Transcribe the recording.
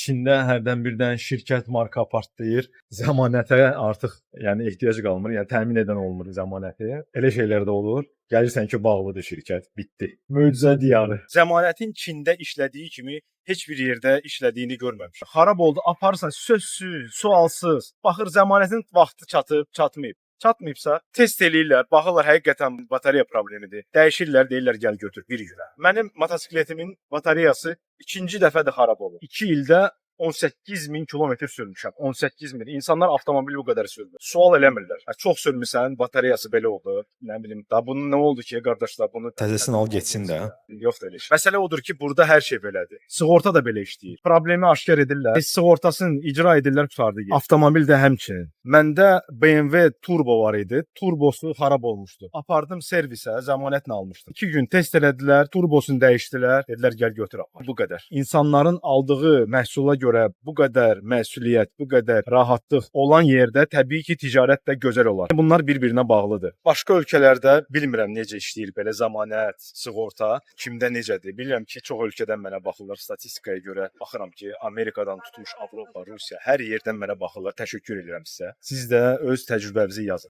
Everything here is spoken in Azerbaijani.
Çində hərdən birdən şirkət marka partlayır. Zəmanətə artıq yəni ehtiyac qalmır. Yəni təmin edən olmur zəmanəti. Elə şeylər də olur. Gəlirsən ki, bağlıdır şirkət, bitdi. Möcüzə diyarı. Zəmanətin Çində işlədiyi kimi heç bir yerdə işlədiyini görməmişəm. Xarab oldu, aparırsan sözsüz, sualsız. Baxır zəmanətin vaxtı çatıb, çatmayıb. Çatmayıbsa test eləyirlər, baxırlar həqiqətən batareya problemidir. Dəyişirlər, deyirlər gəl götür 1 euro. Mənim motosikletimin batareyası ikinci dəfədir xarab olub. 2 ildə 18.000 kilometr sürmüşəm. 18.000. İnsanlar avtomobil bu qədər sürmür. Sual eləmirlər. Çox sürmüsən, batareyası belə oldu. Nə bilim, da bunun nə oldu ki, qardaşlar, bunu Təzəsini al getsin də. Yoxdur elə şey. Məsələ odur ki, burada hər şey belədir. Sığorta da belə işləyir. Problemi aşkar edirlər. Sığortasını icra edirlər, qurtardı. Avtomobil də həmçinin. Məndə BMW turbo var idi. Turbosu xarab olmuşdu. Apardım servisə, zəmanətlə almışdım. 2 gün test elədilər, turbosunu dəyişdilər. Dedilər gəl götür apar. Bu qədər. İnsanların aldığı məhsula görə bu qədər məsuliyyət, bu qədər rahatlıq olan yerdə təbii ki, ticarət də gözəl olar. Bunlar bir-birinə bağlıdır. Başqa ölkələrdə bilmirəm necə işləyir belə zəmanət, sığorta, kimdə necədir. Bilirəm ki, çox ölkədən mənə baxırlar statistikaya görə. Baxıram ki, Amerikadan tutmuş Avropa, Rusiya, hər yerdən mənə baxırlar. Təşəkkür edirəm sizə. Siz də öz təcrübənizi yazın.